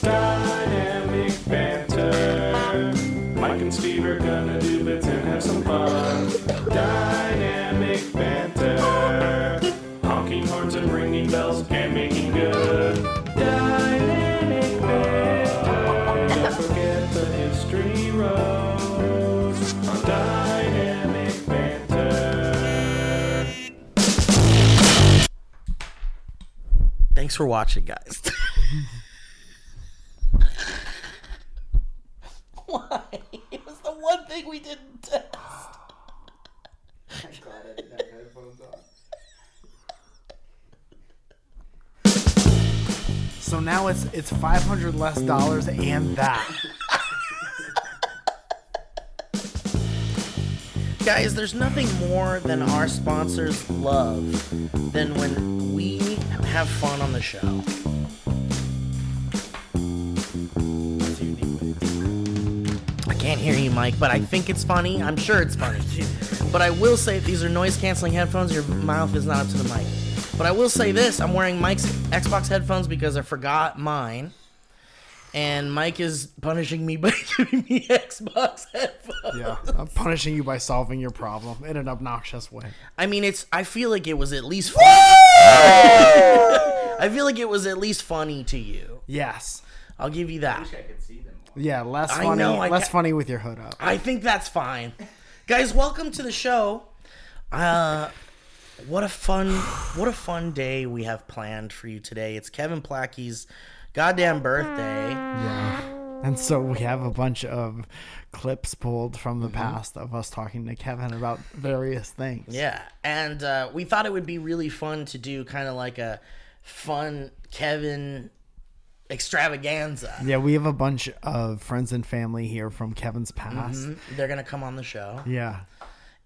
Dynamic banter. Mike and Steve are gonna do bits and have some fun. Dynamic banter. Honking horns and ringing bells and making good. Dynamic banter. Don't forget the history road on Dynamic banter. Thanks for watching, guys. Why? It was the one thing we didn't test. I'm glad I didn't have headphones on. So now it's $500 less and that. Guys, there's nothing more than our sponsors love than when we have fun on the show. I can't hear you, Mike, but I think it's funny. I'm sure it's funny. But I will say, these are noise-canceling headphones. Your mouth is not up to the mic. But I will say this. I'm wearing Mike's Xbox headphones because I forgot mine. And Mike is punishing me by giving me Xbox headphones. Yeah, I'm punishing you by solving your problem in an obnoxious way. I mean, I feel like it was at least funny. I feel like it was at least funny to you. Yes. I'll give you that. I wish I could see them more. Yeah, less I funny. know, Less funny with your hood up. I think that's fine. Guys, welcome to the show. What a fun day we have planned for you today. It's Kevin Plachy's goddamn birthday. Yeah. And so we have a bunch of clips pulled from the past of us talking to Kevin about various things. Yeah, and we thought it would be really fun to do kind of like a fun Kevin extravaganza. Yeah, we have a bunch of friends and family here from Kevin's past. They're gonna come on the show. Yeah.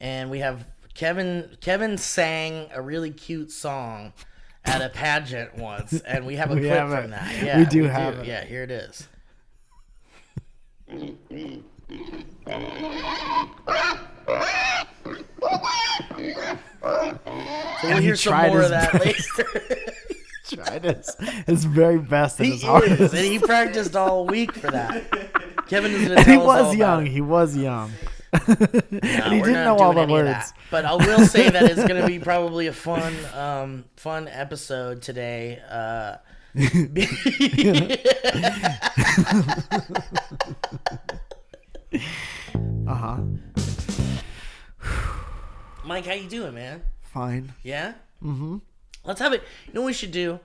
And we have Kevin sang a really cute song at a pageant once, and we have a clip from that. Yeah, we do have it. Yeah, here it is. So we'll hear some more of that later. Tried his very best and He his hardest. is, and he practiced all week for that. Kevin is gonna And tell he us all was about young. it. He was young. And he We're didn't not know all doing the any of words. that. But I will say that it's going to be probably a fun episode today. Mike, how you doing, man? Fine. Yeah? Mm-hmm. Let's have it. You know what we should do?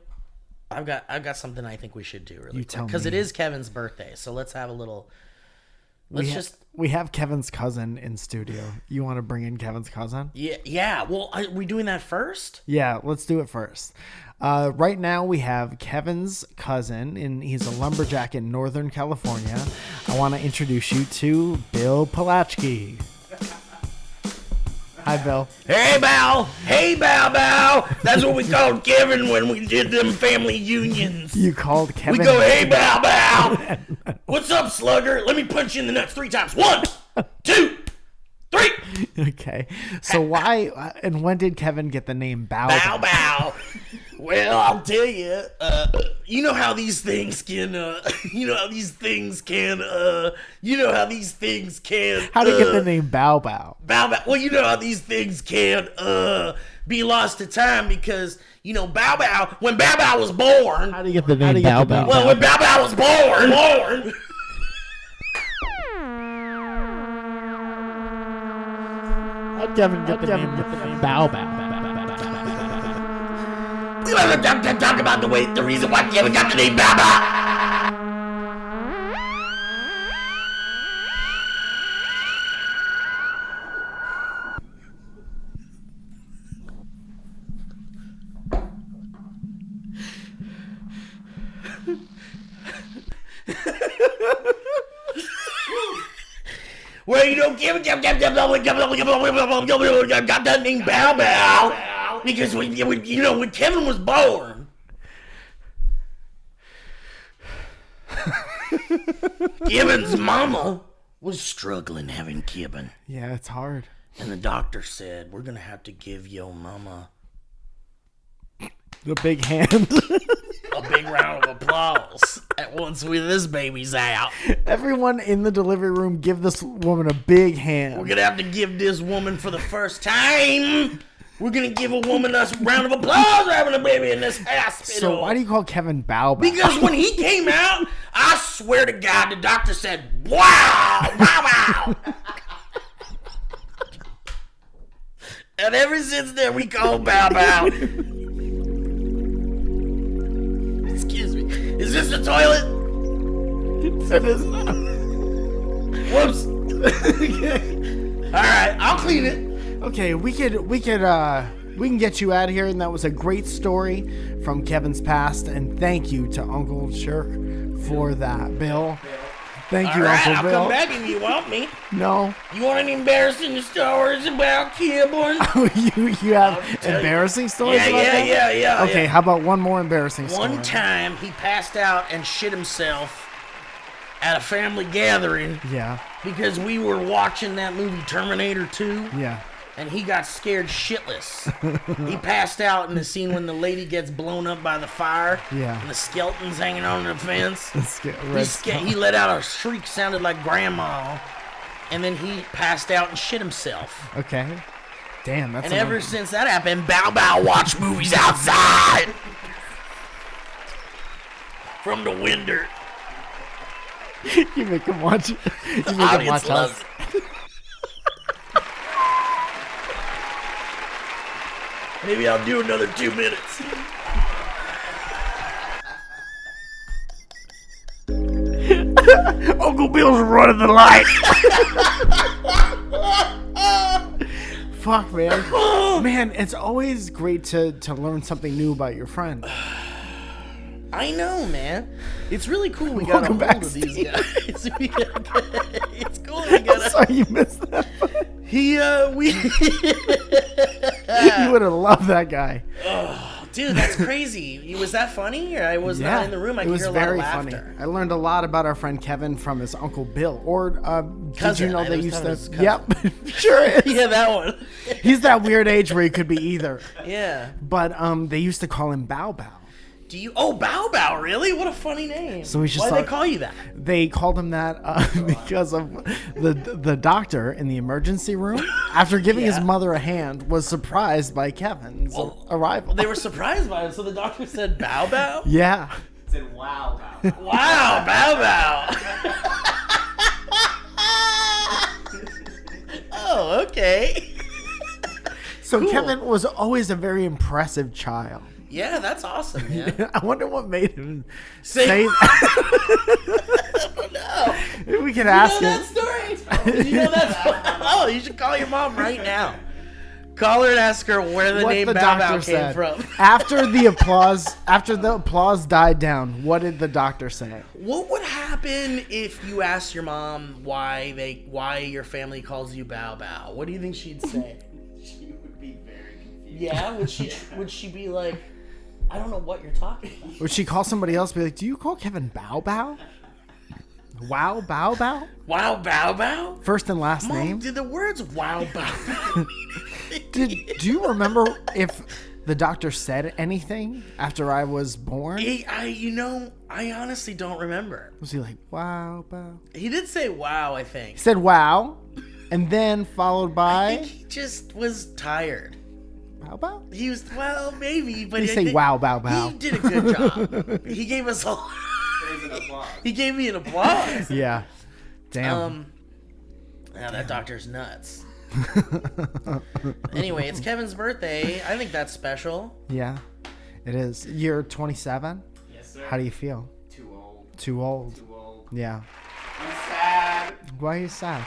I've got something I think we should do really quick. Because it is Kevin's birthday. So let's have a little... We have Kevin's cousin in studio. You want to bring in Kevin's cousin? Yeah. Well, are we doing that first? Yeah, let's do it first. Right now we have Kevin's cousin, and he's a lumberjack in Northern California. I want to introduce you to Bill Plachy. Hi, Bill. Hey, Bow. Hey, Bow. That's what we called Kevin when we did them family unions. You called Kevin. We go, hey, Bow. What's up, slugger? Let me punch you in the nuts 3 times. 1, 2, 3. Okay. So why and when did Kevin get the name Bow? Bow. Well, I'll tell you. You know how these things can. You know how these things can. How to get the name Bow? Bow. Well, you know how these things can be lost to time because Bow. When Bow was born. How do you get the name Bow? Well, when Bow was born. How'd Kevin get the name Bow? We want to talk about the reason why Kevin got the name Bow. Well, Kevin got that name Bow because when Kevin was born, Kevin's mama was struggling having Kevin. Yeah, it's hard. And the doctor said, we're going to have to give your mama the big hand. a big round of applause. Once this baby's out, Everyone in the delivery room, give this woman a big hand. we're gonna have to give this woman for the first time. We're gonna give a woman a round of applause for having a baby in this hospital. So why do you call Kevin Bow Bow? Because when he came out, I swear to God, the doctor said, "Wow, wow, wow." And ever since then, we call Bow Bow. Excuse me. Is this the toilet? It is not. Whoops. All right, I'll clean it. Okay, we can get you out of here, and that was a great story from Kevin's past, and thank you to Uncle Shirk for that, Bill. Thank All you, right, Uncle I'll Bill. come back if you want me. No, You want any embarrassing stories about Kibble? you have embarrassing stories about that? Yeah. Okay, how about one more embarrassing story? One time he passed out and shit himself at a family gathering Yeah, because we were watching that movie Terminator 2 yeah. and he got scared shitless. He passed out in the scene when the lady gets blown up by the fire Yeah. and the skeleton's hanging on the fence. Let's get He let out a shriek sounded like grandma and then he passed out and shit himself. Okay. Damn, that's And ever since that happened, Bow Bow watch movies outside from the window. you make him watch. You make him Audience watch loves us. it. Maybe I'll do another 2 minutes. Uncle Bill's running the light. Fuck, man. Man, it's always great to learn something new about your friend. I know, man. It's really cool we got a Welcome hold back, of these Steve. guys. It's cool we got a... Sorry you missed that. You would have loved that guy. Dude, that's crazy. Was that funny? Or I was not in the room. I it could was hear a lot of very laughter. funny. I learned a lot about our friend Kevin from his Uncle Bill. Or did Cousin. you know I they always used thought it was to? cousin. Yep, sure is. Yeah, that one. He's that weird age where he could be either. Yeah. But they used to call him Bow Bow. Do you? Oh, Bow Bow, really? What a funny name. So we should Why'd start- they call you that? They called him that because of the doctor in the emergency room, after giving his Yeah. mother a hand, was surprised by Kevin's arrival. They were surprised by it, so the doctor said Bow Bow? Yeah. Said wow, wow. Wow, Bow Bow. Oh, okay. So Cool. Kevin was always a very impressive child. Yeah, that's awesome, man. I wonder what made him Say- say that. No. Maybe we can You ask know him. that story? You know that? Oh, you should call your mom right now. Call her and ask her where the What name the Bow Bow doctor came said. from. After the applause died down, what did the doctor say? What would happen if you asked your mom why your family calls you Bow Bow? What do you think she'd say? She would be very confused. Yeah, would she be like, I don't know what you're talking about. Would she call somebody else? Be like, do you call Kevin Bow Bow? Wow, Bow Bow? Wow, Bow Bow? First and last Mom, name? did the words Wow, Bow Bow Do you remember if the doctor said anything after I was born? I honestly don't remember. Was he like, wow, Bow? He did say wow, I think. He said wow, and then followed I by think he just was tired. Bow Bow? He was, well, maybe, but Did he I say think wow, Bow Bow? He did a good job. He gave us a There's an applause. He gave me an applause. Yeah. Damn. Now that doctor's nuts. Anyway, it's Kevin's birthday. I think that's special. Yeah, it is. You're 27? Yes, sir. How do you feel? Too old. Too old. Too old. Yeah. I'm sad. Why are you sad?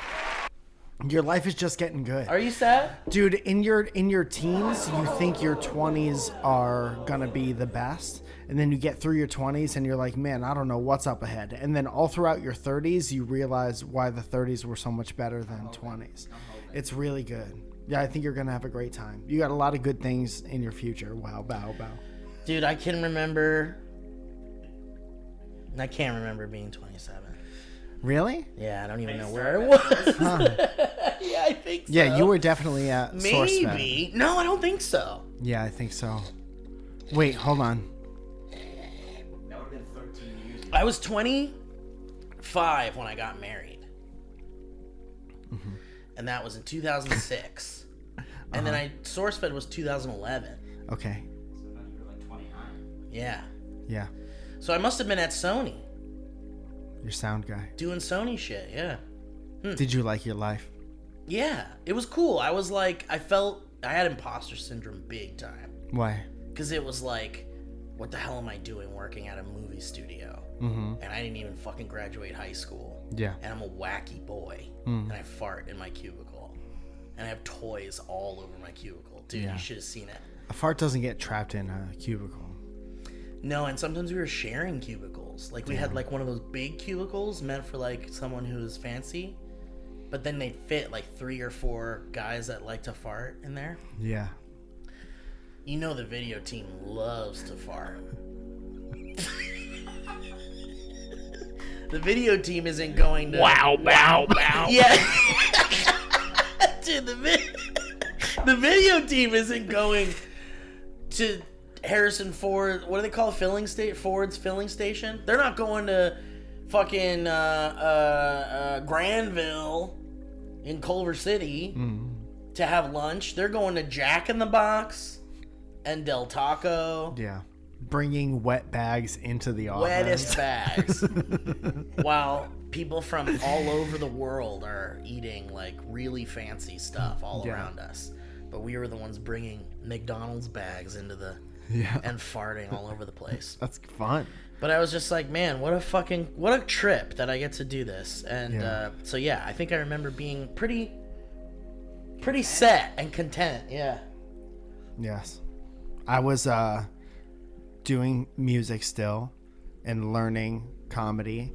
Your life is just getting good. Are you sad? Dude, in your teens, you think your 20s are gonna be the best, and then you get through your 20s and you're like, man, I don't know what's up ahead. And then all throughout your 30s, you realize why the 30s were so much better than 20s. It's really good. Yeah, I think you're gonna have a great time. You got a lot of good things in your future. Wow, bow, bow. Dude, I can't remember being 27. Really? Yeah, I don't even know where I was. Yeah, I think so. Yeah, you were definitely at SourceFed. Maybe. No, I don't think so. Yeah, I think so. Wait, hold on. That would have been 13 years ago. I was 25 when I got married. Mm-hmm. And that was in 2006. And then SourceFed was 2011. Okay. So then you were like 29. Yeah. Yeah. So I must have been at Sony Your sound guy. doing Sony shit. Yeah. Did you like your life? Yeah. It was cool. I was like, I had imposter syndrome big time. Why? Because it was like, what the hell am I doing working at a movie studio? Mm-hmm. And I didn't even fucking graduate high school. Yeah. And I'm a wacky boy. And I fart in my cubicle. And I have toys all over my cubicle. Dude, Yeah. you should have seen it. A fart doesn't get trapped in a cubicle. No, and sometimes we were sharing cubicles. Like, we had, like, one of those big cubicles meant for, like, someone who's fancy. But then they'd fit, like, 3 or 4 guys that like to fart in there. Yeah. You know the video team loves to fart. The video team isn't going to... Wow. Yeah. Dude, the video team isn't going to Harrison Ford... What do they call it? Ford's filling station? They're not going to fucking Granville in Culver City to have lunch. They're going to Jack in the Box and Del Taco. Yeah. Bringing wet bags into the office. Wettest bags. While people from all over the world are eating like really fancy stuff all around us. But we were the ones bringing McDonald's bags into the... Yeah. And farting all over the place. That's fun. But I was just like, man, what a trip that I get to do this. And so yeah, I think I remember being pretty set and content. Yeah. Yes. I was doing music still and learning comedy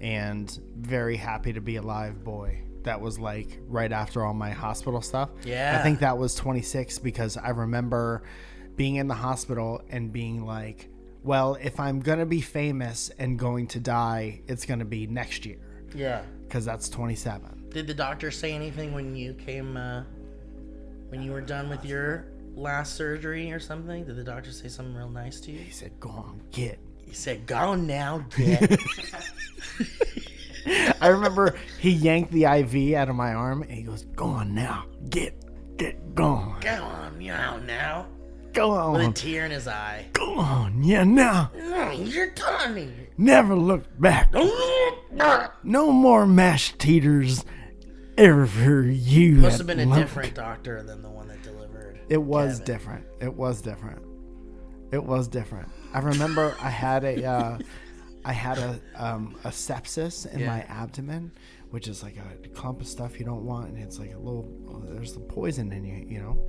and very happy to be a live boy. That was like right after all my hospital stuff. Yeah. I think that was 26 because I remember being in the hospital and being like, well, if I'm going to be famous and going to die, it's going to be next year. Yeah. Because that's 27. Did the doctor say anything when you came, when you were done with your last surgery or something? Did the doctor say something real nice to you? He said, go on, get. He said, go now, get. I remember he yanked the IV out of my arm and he goes, go on now, get going. Go on now. Go on. With a tear in his eye. Go on, yeah, now. No, you're done. Never look back. No more mashed taters ever you. Must have been a lump. different doctor than the one that delivered. It was Kevin. different. It was different. I remember I had a sepsis in my abdomen, which is like a clump of stuff you don't want, and it's like a little. There's the poison in you, you know.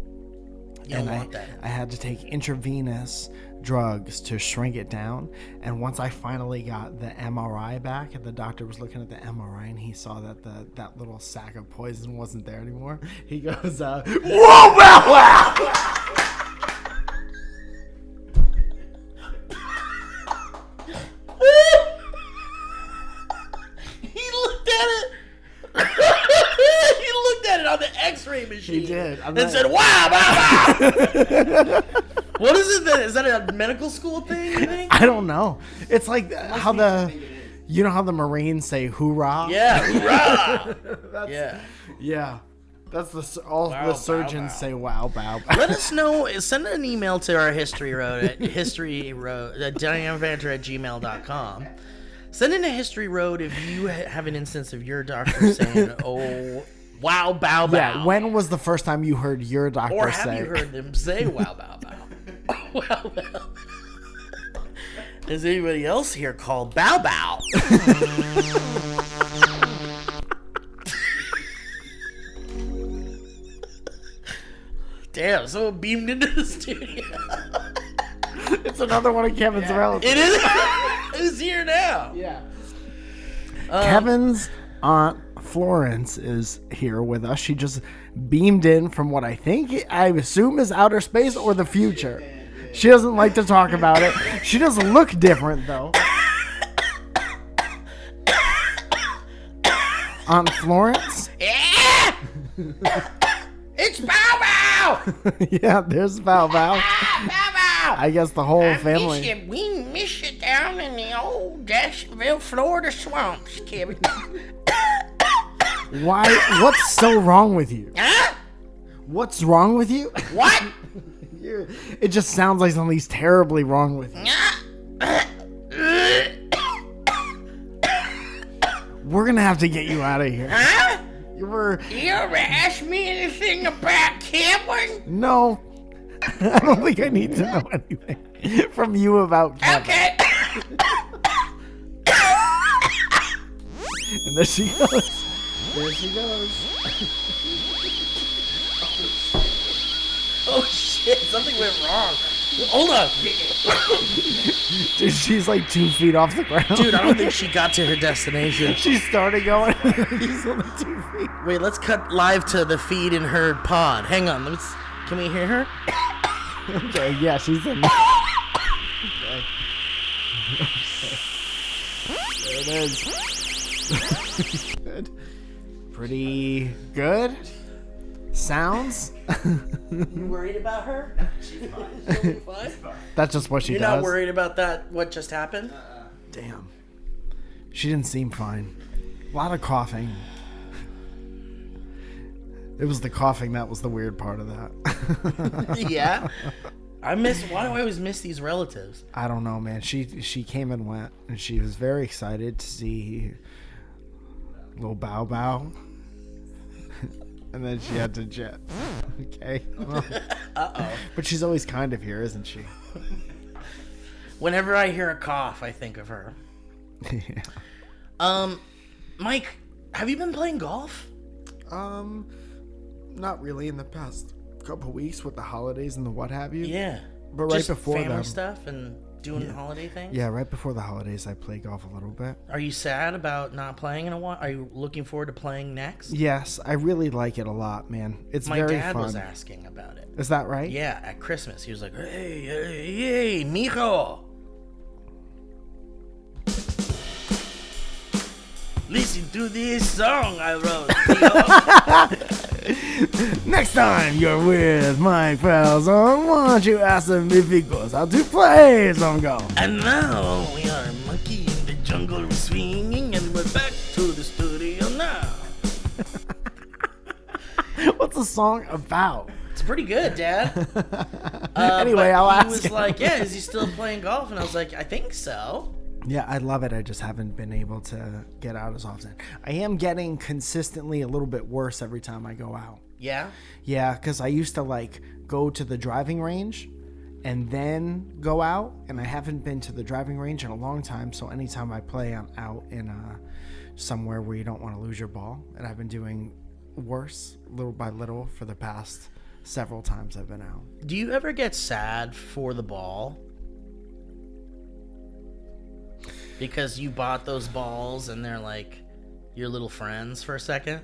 You don't want that. I had to take intravenous drugs to shrink it down. And once I finally got the MRI back, and the doctor was looking at the MRI, and he saw that that little sack of poison wasn't there anymore, he goes, "Whoa, wow!" He looked at it. He looked at it on the X-ray machine. He did. And said, "Wow, wow, wow." What is it? Is that a medical school thing? You think? I don't know. It's like how you know how the Marines say "hoorah." Yeah, hoorah! Yeah. That's all Wow, the bow, surgeons bow. say. Wow, bow, bow. Let us know. Send an email to our history road at dynamicbanter@gmail.com. Send in a history road if you have an instance of your doctor saying, "Oh, wow, bow, bow." Yeah. When was the first time you heard your doctor Or have say? you heard them say, "Wow, bow, bow"? Wow, bow. Is anybody else here called Bow Bow? Damn, someone beamed into the studio. It's another one of Kevin's relatives. It is. Who's here now? Yeah. Kevin's aunt Florence is here with us. She just beamed in from what I assume is outer space or the future. She doesn't like to talk about it. She does look different though. Aunt Florence? Yeah! It's Bow Bow! Yeah, there's Bow Bow. Bow Bow! I guess the whole family. We miss you, down in the old Jacksonville, Florida swamps, Kevin. Why? What's so wrong with you? Huh? What's wrong with you? What? It just sounds like something's terribly wrong with you. We're gonna have to get you out of here. Huh? We're You ever ask me anything about Kevin? no. I don't think I need to know anything from you about Kevin. Okay. And there she goes. There she goes. Oh shit, something went wrong. Hold on. Dude, she's like 2 feet off the ground. Dude, I don't think she got to her destination. She started going. She's only 2 feet. Wait, let's cut live to the feed in her pod. Hang on, can we hear her? Okay, yeah, she's in. Okay. There it is. Good. Pretty good. Sounds. You worried about her? She's fine. She's fine. That's just what she You're does. not worried about that? What just happened? Damn. She didn't seem fine. A lot of coughing. It was the coughing that was the weird part of that. Yeah. Why do I always miss these relatives? I don't know, man. She came and went, and she was very excited to see little Bow Bow. And then she had to jet. Okay. Uh-oh. But she's always kind of here, isn't she? Whenever I hear a cough, I think of her. Yeah. Mike, have you been playing golf? Not really in the past couple weeks with the holidays and the what have you. Yeah. But right Just before family them. stuff and doing holiday things? Yeah, right before the holidays, I play golf a little bit. Are you sad about not playing in a while? Are you looking forward to playing next? Yes, I really like it a lot, man. It's My very dad fun. was asking about it. Is that right? Yeah, at Christmas. He was like, hey, mijo. Listen to this song I wrote, mijo. Next time you're with Mike Falzon, why don't you ask him if he goes out to play some golf? And now we are monkey in the jungle swinging, and we're back to the studio now. What's the song about? It's pretty good, Dad. Anyway, but I'll he ask was him. like, yeah, is he still playing golf? And I was like, I think so. Yeah, I love it. I just haven't been able to get out as often. I am getting consistently a little bit worse every time I go out. Yeah? Yeah, because I used to like go to the driving range and then go out, and I haven't been to the driving range in a long time. So anytime I play, I'm out in somewhere where you don't want to lose your ball, and I've been doing worse little by little for the past several times I've been out. Do you ever get sad for the ball? Because you bought those balls and they're like your little friends for a second?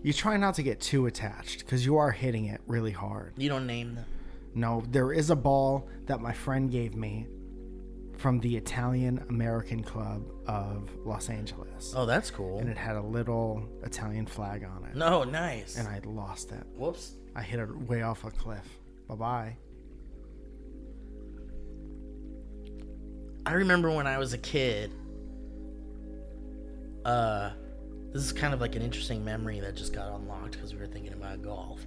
You try not to get too attached because you are hitting it really hard. You don't name them? No, there is a ball that my friend gave me from the Italian American Club of Los Angeles. Oh, that's cool. And it had a little Italian flag on it. No, nice. And I lost it. Whoops. I hit it way off a cliff. Bye-bye. I remember when I was a kid, this is kind of like an interesting memory that just got unlocked because we were thinking about golf.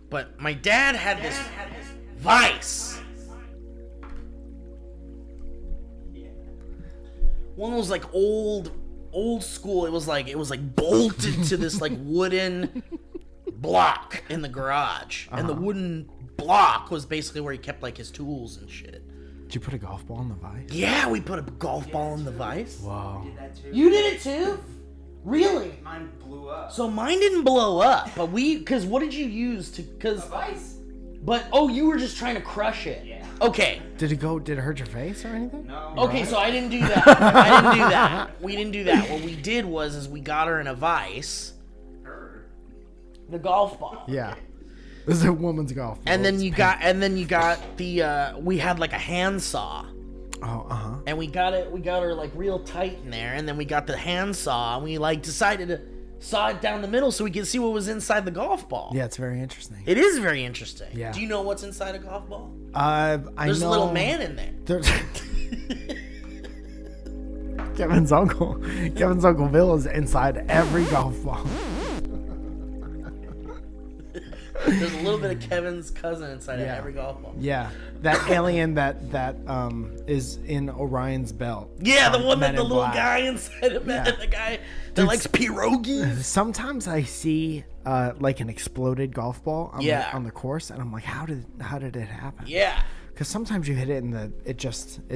But my dad had this vice. One of those like old school. It was like bolted to this like wooden block in the garage, and the wooden block was basically where he kept like his tools and shit. Did you put a golf ball in the vise? Yeah, we put a golf ball in the vise. Wow. Did that too? You did it too? Really? Mine blew up. So mine didn't blow up, but because what did you use to? Because A vice? but you were just trying to crush it. Yeah. Okay. Did it hurt your face or anything? No. Okay, so I didn't do that. I didn't do that. We didn't do that. What we did was we got her in a vise, Her. the golf ball. Yeah. This is a woman's golf ball. And then It's you pink. got the we had like a handsaw. Oh, uh-huh. And we got her like real tight in there, and then we got the handsaw, and we like decided to saw it down the middle so we could see what was inside the golf ball. Yeah, it's very interesting. It is very interesting. Yeah. Do you know what's inside a golf ball? There's a little man in there. There's Kevin's uncle Bill is inside every golf ball. There's a little bit of Kevin's cousin inside of every golf ball. Yeah, that alien that is in Orion's belt. Yeah, the one Men that the in little Black. guy inside of it, Yeah. the guy that likes pierogies. Sometimes I see like an exploded golf ball on the course, and I'm like, how did it happen? Yeah. Because sometimes you hit it and it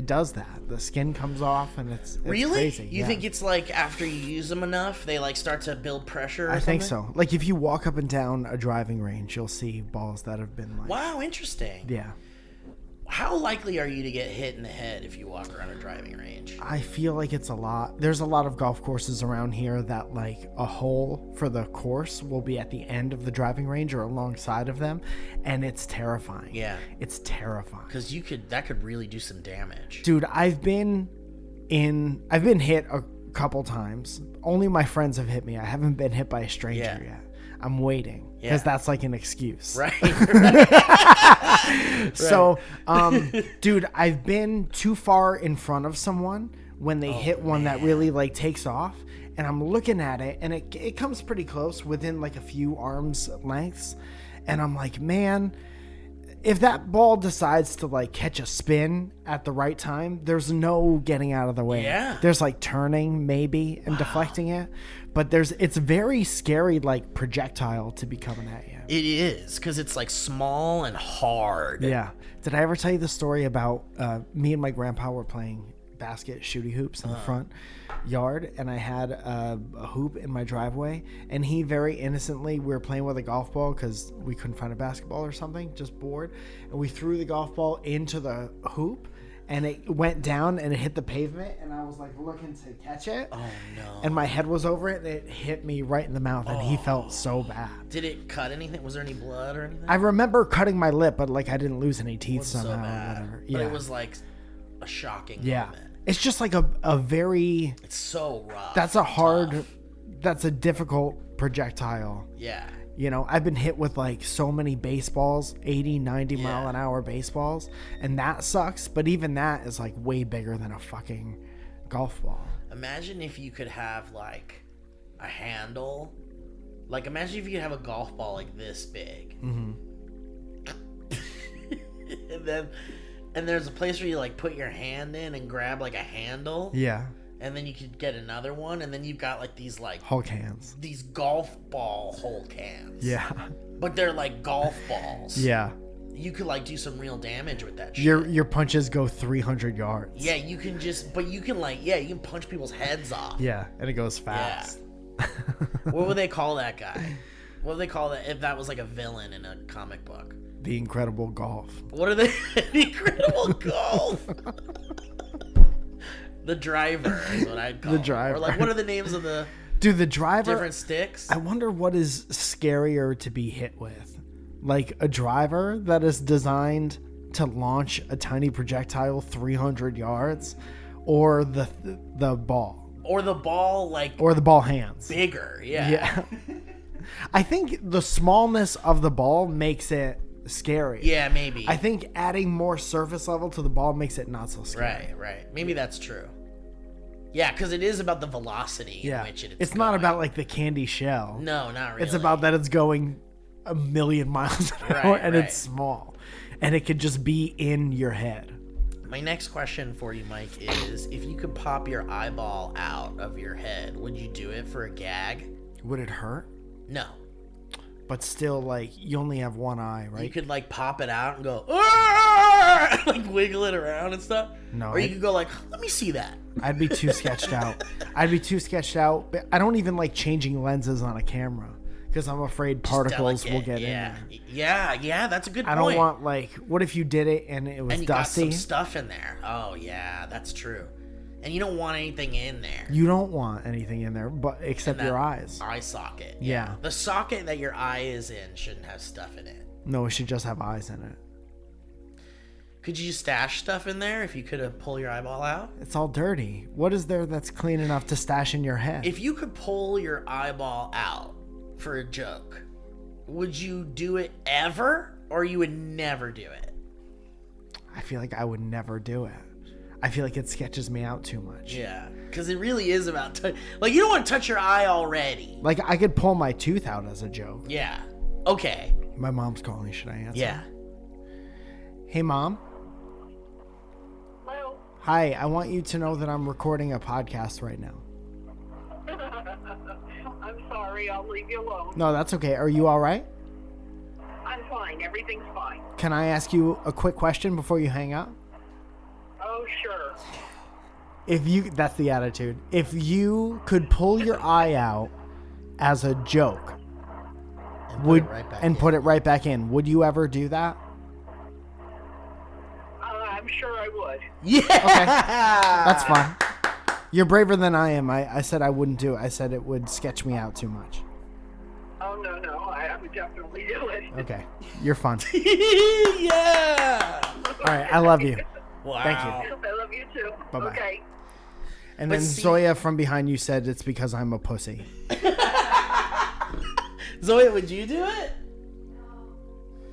does that. The skin comes off and it's Really? crazy. You think it's like after you use them enough, they like start to build pressure or I something? think so. Like if you walk up and down a driving range, you'll see balls that have been like... Wow, interesting. Yeah. How likely are you to get hit in the head if you walk around a driving range? I feel like it's a lot. There's a lot of golf courses around here that like a hole for the course will be at the end of the driving range or alongside of them, and it's terrifying. Yeah. It's terrifying. Because that could really do some damage. Dude, I've been hit a couple times. Only my friends have hit me. I haven't been hit by a stranger yet. I'm waiting because that's like an excuse. Right. So, dude, I've been too far in front of someone when they hit one that really like takes off, and I'm looking at it, and it comes pretty close within like a few arms lengths, and I'm like, man, if that ball decides to like catch a spin at the right time, there's no getting out of the way. Yeah. There's like turning maybe and deflecting it, but it's very scary like projectile to be coming at you. It is, because it's like small and hard. Yeah. Did I ever tell you the story about me and my grandpa were playing basket shooty hoops in the front yard, and I had a hoop in my driveway, and he very innocently, we were playing with a golf ball because we couldn't find a basketball or something, just bored, and we threw the golf ball into the hoop, and it went down and it hit the pavement, and I was like looking to catch it. Oh no. And my head was over it, and it hit me right in the mouth, and he felt so bad. Did it cut anything? Was there any blood or anything? I remember cutting my lip, but like I didn't lose any teeth So somehow or bad. whatever. But it was like a shocking moment. It's just like a very... It's so rough. That's a hard... tough. That's a difficult projectile. Yeah. You know, I've been hit with like so many baseballs, 80, 90 mile an hour baseballs, and that sucks, but even that is like way bigger than a fucking golf ball. Imagine if you could have like a handle. Like imagine if you could have a golf ball like this big. Mm-hmm. and there's a place where you like put your hand in and grab like a handle. Yeah. And then you could get another one, and then you've got like these like Hulk hands. these golf ball Hulk hands. Yeah. But they're like golf balls. Yeah. You could like do some real damage with that shit. Your punches go 300 yards. Yeah, you can just, but you can like, you can punch people's heads off. Yeah, and it goes fast. What would they call that guy? What would they call that if that was like a villain in a comic book? The Incredible Golf. What are they? The Incredible Golf. The Driver is what I'd call The him. Driver. Or like, what are the names of the Dude, the driver... different sticks? I wonder what is scarier to be hit with. Like a driver that is designed to launch a tiny projectile 300 yards, or the ball. Or the ball like Or the ball hands. bigger. Yeah. Yeah. I think the smallness of the ball makes it scary. Yeah, maybe. I think adding more surface level to the ball makes it not so scary. Right. Maybe that's true. Yeah, because it is about the velocity Yeah. in which it's not going. about like the candy shell. No, not really. It's about that it's going a million miles an hour and it's small. And it could just be in your head. My next question for you, Mike, is if you could pop your eyeball out of your head, would you do it for a gag? Would it hurt? No. But still, like, you only have one eye, right? You could, like, pop it out and go, "Arr!" like, wiggle it around and stuff. No. Or you could go, like, let me see that. I'd be too sketched out. But I don't even like changing lenses on a camera because I'm afraid particles will get in there. Yeah, that's a good point. I don't want, like, what if you did it and it was and you dusty? got some stuff in there. Oh, yeah, that's true. And you don't want anything in there. You don't want anything in there, but except your eyes. Eye socket. Yeah. The socket that your eye is in shouldn't have stuff in it. No, it should just have eyes in it. Could you stash stuff in there if you could pull your eyeball out? It's all dirty. What is there that's clean enough to stash in your head? If you could pull your eyeball out for a joke, would you do it ever, or you would never do it? I feel like I would never do it. I feel like it sketches me out too much. Yeah, because it really is about like you don't want to touch your eye already. Like I could pull my tooth out as a joke. Yeah. Okay. My mom's calling. Should I answer? Yeah. Hey, Mom. Hello. Hi. I want you to know that I'm recording a podcast right now. I'm sorry. I'll leave you alone. No, that's okay. Are you all right? I'm fine. Everything's fine. Can I ask you a quick question before you hang up? Oh, sure. That's the attitude. If you could pull your eye out as a joke And put it right back in, would you ever do that? I'm sure I would. Yeah. Okay. That's fine. You're braver than I am. I said I wouldn't do it. I said it would sketch me out too much. Oh, no. I would definitely do it. Okay. You're fun. Yeah. All right. I love you. Wow. Thank you. I love you, too. Bye-bye. Okay. And But then see- Zoya from behind you said it's because I'm a pussy. Zoe, would you do it?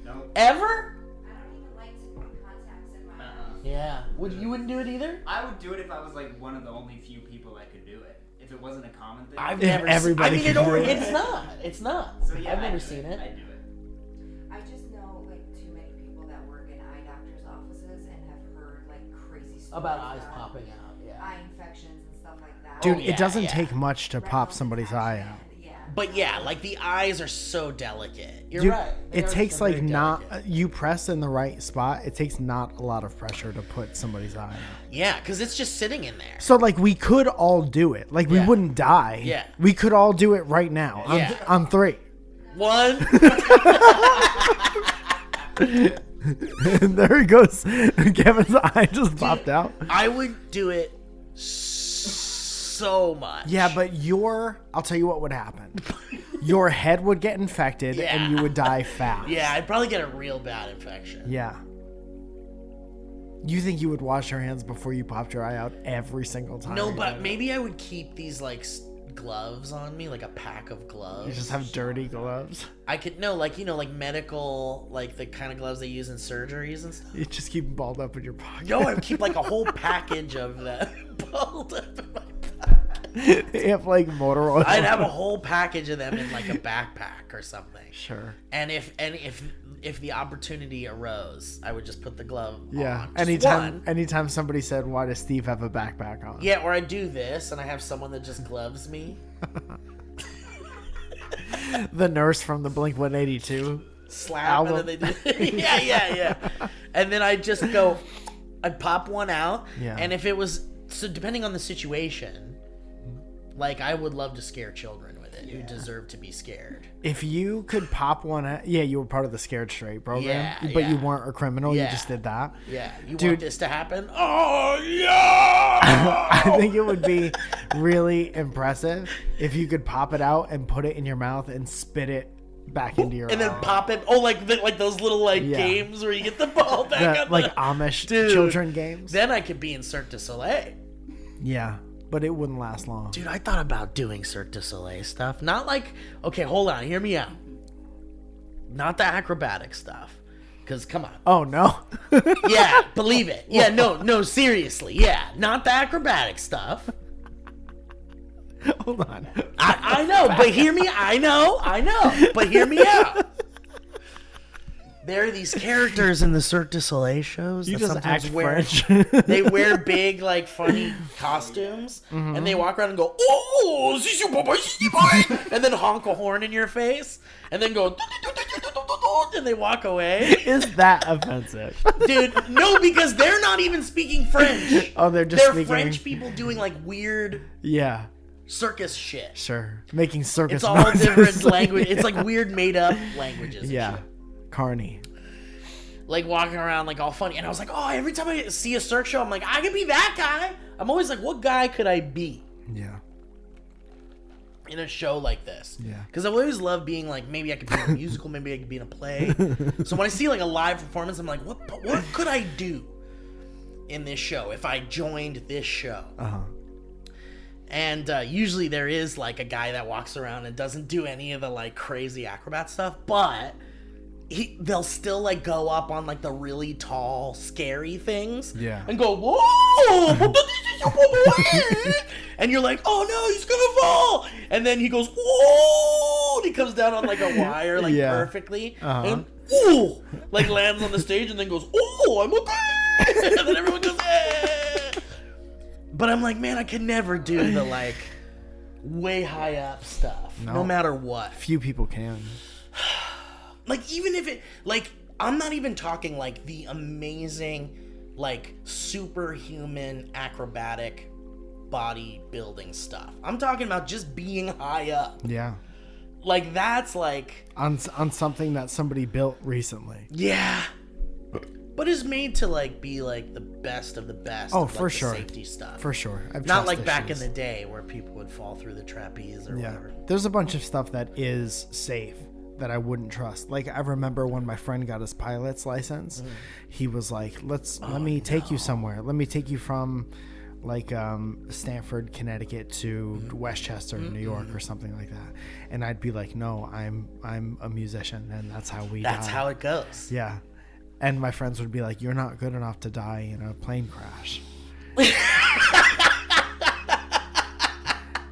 No. Ever? I don't even like to put contacts in my eye. Yeah. You wouldn't do it either? I would do it if I was like one of the only few people that could do it. If it wasn't a common thing. I've If never everybody seen, I mean, could do it. it's not. It's not. So yeah, I've I'd never do seen it. I'd do it. I just know like too many people that work in eye doctors' offices and have heard like crazy stories About eyes popping out. Yeah. eye infections and stuff like that. Dude, yeah, it doesn't yeah. take much to pop Retinal somebody's eye out. infection, yeah. But yeah, like the eyes are so delicate. You're Dude, right. They it are takes very like not delicate. you press in the right spot. It takes not a lot of pressure to put somebody's eye out. Yeah, because it's just sitting in there. So like we could all do it. Like we Yeah. wouldn't die. Yeah. We could all do it right now. Yeah. On 3. One. And there he goes. Kevin's eye just popped out. I would do it so much. Yeah, but I'll tell you what would happen. Your head would get infected Yeah. and you would die fast. Yeah, I'd probably get a real bad infection. Yeah. You think you would wash your hands before you popped your eye out every single time? No, you but did it? maybe I would keep these like gloves on me, like a pack of gloves. You just have dirty gloves. I could like medical, like the kind of gloves they use in surgeries and stuff. You just keep them balled up in your pocket. No, I would keep like a whole package of them balled up in my pocket. You have like motor oil. I'd have a whole package of them in like a backpack or something. Sure. And if the opportunity arose, I would just put the glove Yeah. on. Just one. Anytime somebody said, "Why does Steve have a backpack on?" Yeah, or I do this and I have someone that just gloves me. The nurse from the Blink 182. Slap Album. and then they do yeah. And then I'd pop one out. Yeah. And if it was depending on the situation, like I would love to scare children with it who deserve to be scared. If you could pop one out, yeah, you were part of the Scared Straight program, Yeah, but you yeah. weren't a criminal. You Yeah. just did that. Yeah. You Dude. want this to happen? Oh yeah. I think it would be really impressive if you could pop it out and put it in your mouth and spit it back into your And then eye. pop it. Oh, like those little Yeah. games where you get the ball back up. Like Amish Dude. children games. Then I could be in Cirque du Soleil. Yeah, but it wouldn't last long. Dude, I thought about doing Cirque du Soleil stuff. Not like, okay, hold on, hear me out. Not the acrobatic stuff. Because, come on. Oh no. Yeah, believe it. Yeah, no, seriously. Yeah, not the acrobatic stuff. Hold on. I know, but hear me. I know, but hear me out. There are these characters in the Cirque du Soleil shows You that just sometimes act wear French. they wear big, like, funny costumes, and they walk around and go, "Oh, and then honk a horn in your face, and then go, and they walk away. Is that offensive? Dude, no, because they're not even speaking French. Oh, they're just They're speaking. French people doing like weird Yeah, circus shit. sure. Making circus It's all noises. different language. It's like weird made up languages. and Yeah, shit. Carney. Like walking around like all funny. And I was like, oh, every time I see a Cirque show, I'm like, I could be that guy. I'm always like, what guy could I be Yeah, in a show like this? Yeah. Because I've always loved being like, maybe I could be in a musical, maybe I could be in a play. So when I see like a live performance, I'm like, what could I do in this show if I joined this show? And usually there is like a guy that walks around and doesn't do any of the like crazy acrobat stuff, but they'll still like go up on like the really tall, scary things, and go whoa, and you're like, oh no, he's gonna fall, and then he goes whoa, and he comes down on like a wire like perfectly, and ooh, like lands on the stage, and then goes, oh, I'm okay, and then everyone goes, eh. But I'm like, man, I could never do the like way high up stuff, no matter what. Few people can. Like, even if it, like, I'm not even talking, like, the amazing, like, superhuman acrobatic bodybuilding stuff. I'm talking about just being high up. Yeah. Like, that's, like... On something that somebody built recently. Yeah. But is made to, like, be, like, the best of the best. Oh, of, like, for the sure. Safety stuff. For sure. Not like back in the day where people would fall through the trapeze or whatever. There's a bunch of stuff that is safe that I wouldn't trust. Like, I remember when my friend got his pilot's license, he was like, let me take you somewhere. Let me take you from like Stamford, Connecticut to Westchester, New York or something like that. And I'd be like, no, I'm a musician, and that's how we That's die. how it goes. Yeah. And my friends would be like, you're not good enough to die in a plane crash.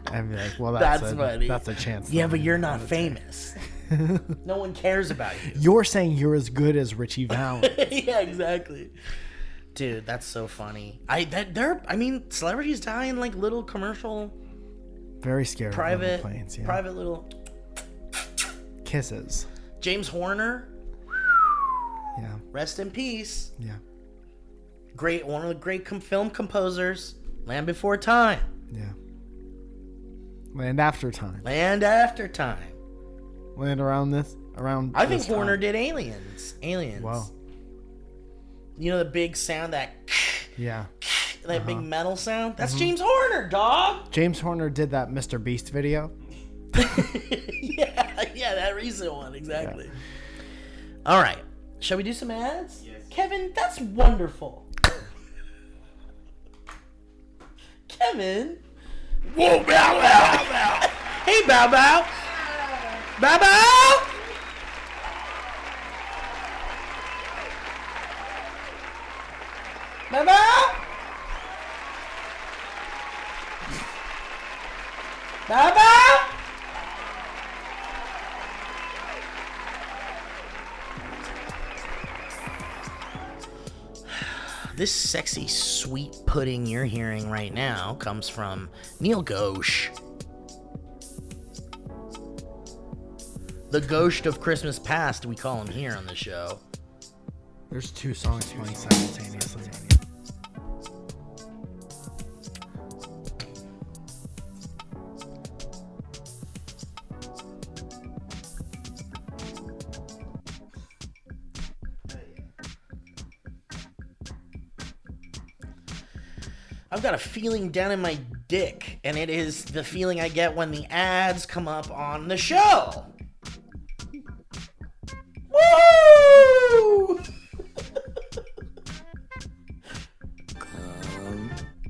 I'd be like, well, that's funny. That's a chance. Yeah, that but I'm you're gonna not take. famous. No one cares about you. You're saying you're as good as Richie Valens. Yeah, exactly. Dude, that's so funny. I mean, celebrities die in like little commercial, Very scared private of little planes. Yeah. private little Kisses. James Horner, Yeah. rest in peace. Yeah. Great, one of the great film composers. Land Before Time. Yeah. Land After Time. Land After Time. Land around. I think this Horner time. did Aliens. Wow. You know the big sound that Yeah. that big metal sound? That's James Horner, dog. James Horner did that Mr. Beast video. yeah, that recent one, exactly. All right. Shall we do some ads? Yes. Kevin, that's wonderful. Kevin. Whoa, bow, bow, bow. Hey, bow, bow. Bow, bow. Bow, bow. Bow, bow. This sexy sweet pudding you're hearing right now comes from Neil Ghosh. The ghost of Christmas past, we call him here on the show. There's two songs playing simultaneously. I've got a feeling down in my dick, and it is the feeling I get when the ads come up on the show. Woo!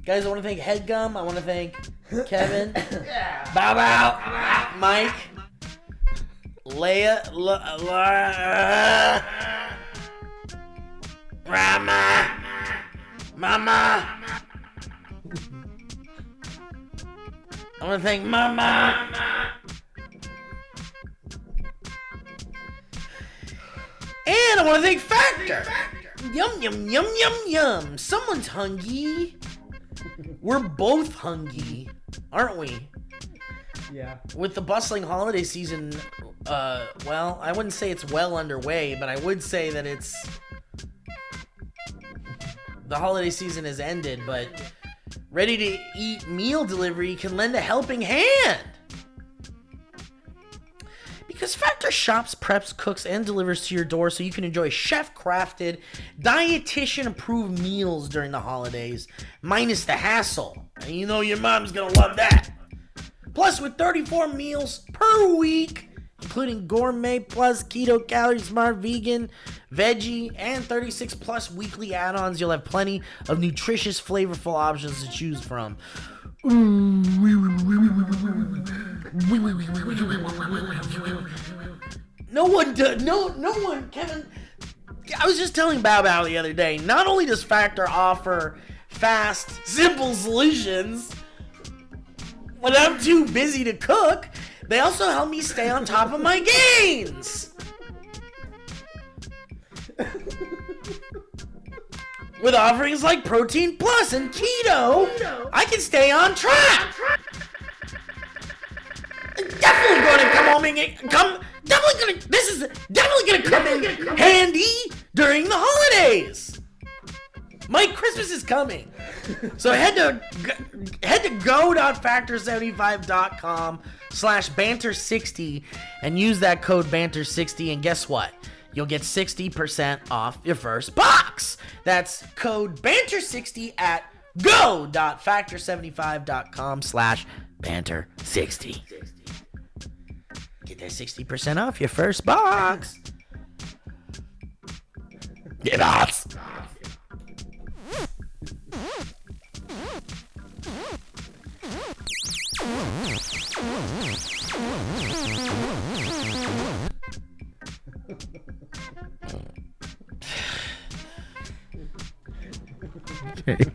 Guys, I want to thank Headgum. I want to thank Kevin. Bow Bow. Mike. Leia. Rama. Mama. I want to thank Mama. And I want to thank Factor. Yum, yum, yum, yum, yum. Someone's hungry. We're both hungry, aren't we? Yeah. With the bustling holiday season, well, I wouldn't say it's well underway, but I would say that the holiday season has ended, but ready to eat meal delivery can lend a helping hand. Because Factor shops, preps, cooks, and delivers to your door so you can enjoy chef-crafted, dietitian-approved meals during the holidays, minus the hassle. And you know your mom's gonna love that. Plus, with 34 meals per week, including gourmet plus keto, calorie smart, vegan, veggie, and 36 plus weekly add-ons, you'll have plenty of nutritious, flavorful options to choose from. No one does. No one, Kevin. I was just telling Bao the other day, not only does Factor offer fast, simple solutions when I'm too busy to cook, they also help me stay on top of my gains. With offerings like Protein Plus and Keto, I can stay on track. Definitely going to come home and this is definitely going to come in handy during the holidays. Mike, Christmas is coming. So head to go.factor75.com/banter60 and use that code banter60, and guess what? You'll get 60% off your first box. That's code banter60 at go.factor75.com/banter60. Get that 60% off your first box. Get off. Okay.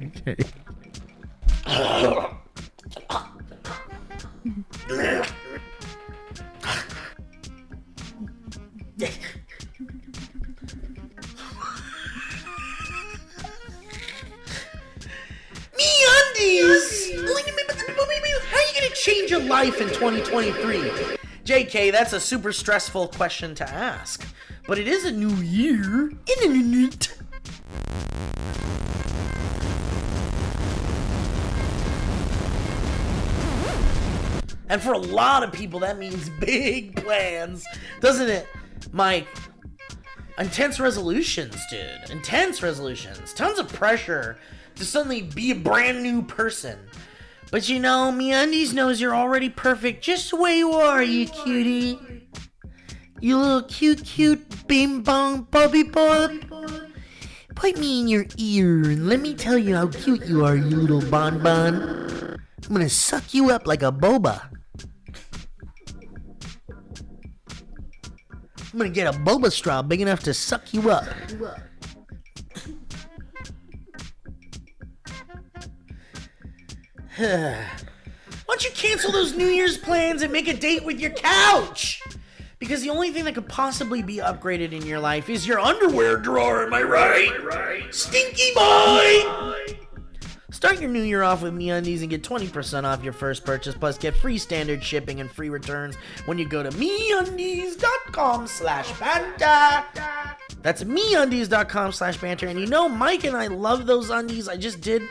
MeUndies! How are you gonna change your life in 2023? JK, that's a super stressful question to ask. But it is a new year. Internet. And for a lot of people, that means big plans, doesn't it, Mike? Intense resolutions, dude. Intense resolutions. Tons of pressure to suddenly be a brand new person. But you know, MeUndies knows you're already perfect just the way you are, you cutie. You little cute bing bong bubby boy. Put me in your ear and let me tell you how cute you are, you little bonbon. I'm gonna suck you up like a boba. I'm gonna get a boba straw big enough to suck you up. Why don't you cancel those New Year's plans and make a date with your couch? Because the only thing that could possibly be upgraded in your life is your underwear drawer, am I right? Stinky boy! Start your new year off with MeUndies and get 20% off your first purchase, plus get free standard shipping and free returns when you go to MeUndies.com/banter. That's MeUndies.com/banter. And you know, Mike and I love those undies. I just did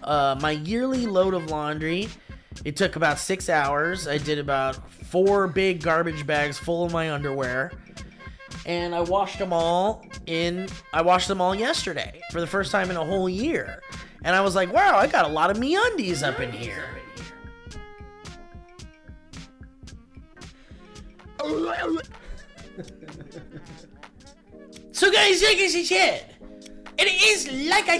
my yearly load of laundry. It took about 6 hours. I did about 4 big garbage bags full of my underwear. And I washed them all yesterday for the first time in a whole year. And I was like, wow, I got a lot of MeUndies up in here. So guys, like I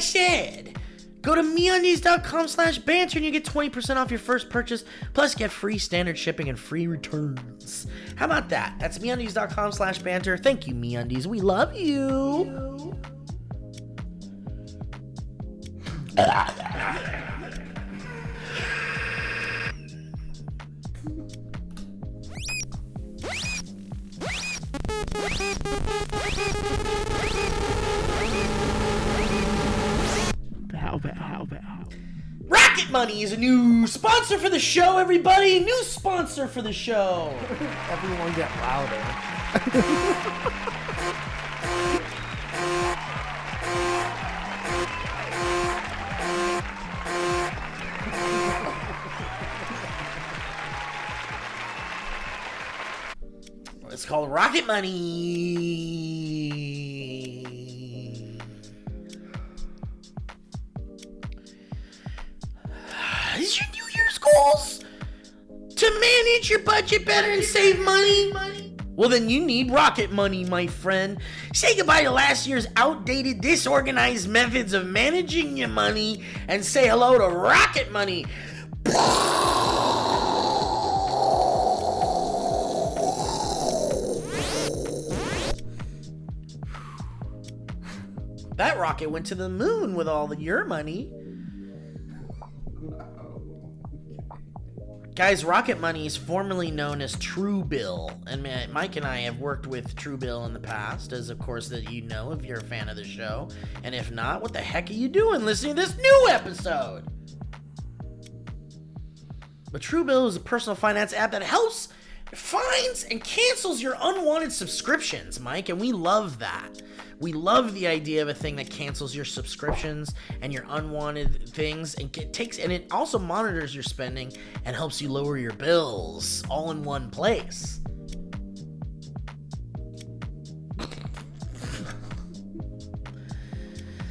said, go to MeUndies.com/banter and you get 20% off your first purchase, plus get free standard shipping and free returns. How about that? That's MeUndies.com/banter. Thank you, MeUndies. We love you. Rocket Money is a new sponsor for the show, everybody. New sponsor for the show. Everyone get louder. It's called Rocket Money. Is your New Year's goals to manage your budget better and save money? Well, then you need Rocket Money, my friend. Say goodbye to last year's outdated, disorganized methods of managing your money and say hello to Rocket Money. That rocket went to the moon with all your money. Guys, Rocket Money is formerly known as Truebill, and Mike and I have worked with Truebill in the past, as of course that you know if you're a fan of the show, and if not, what the heck are you doing listening to this new episode? But Truebill is a personal finance app that helps, finds, and cancels your unwanted subscriptions, Mike, and we love that. We love the idea of a thing that cancels your subscriptions and your unwanted things, and it also monitors your spending and helps you lower your bills all in one place.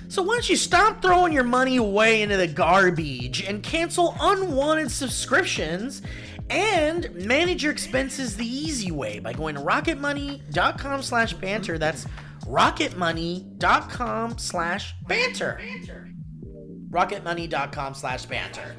So why don't you stop throwing your money away into the garbage and cancel unwanted subscriptions and manage your expenses the easy way by going to rocketmoney.com/banter. That's rocketmoney.com/banter. rocketmoney.com/banter.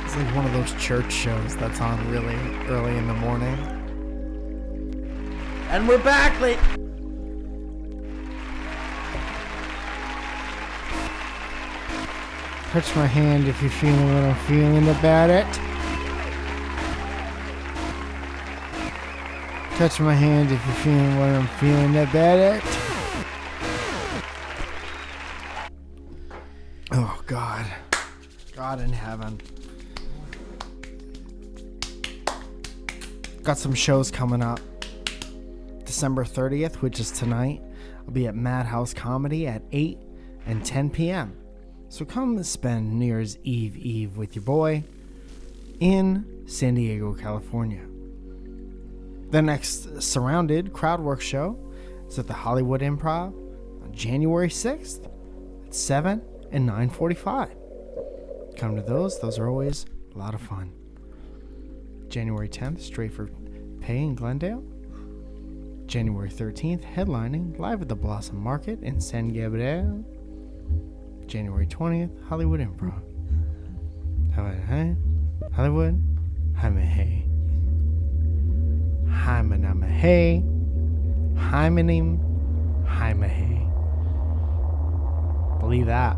It's like one of those church shows that's on really early in the morning. And we're back, Touch my hand if you're feeling what I'm feeling about it. Touch my hand if you're feeling what I'm feeling about it. Oh, God. God in heaven. Got some shows coming up. December 30th, which is tonight, I'll be at Madhouse Comedy at 8 and 10 p.m. So come spend New Year's Eve with your boy in San Diego, California. The next Surrounded crowdwork show is at the Hollywood Improv on January 6th at 7 and 9:45. Come to those. Those are always a lot of fun. January 10th, Straight for Pay in Glendale. January 13th, headlining live at the Blossom Market in San Gabriel. January 20th, Hollywood Improv. Hollywood, hey. Hymanamahe, Hymanim, Hymahe. Believe that.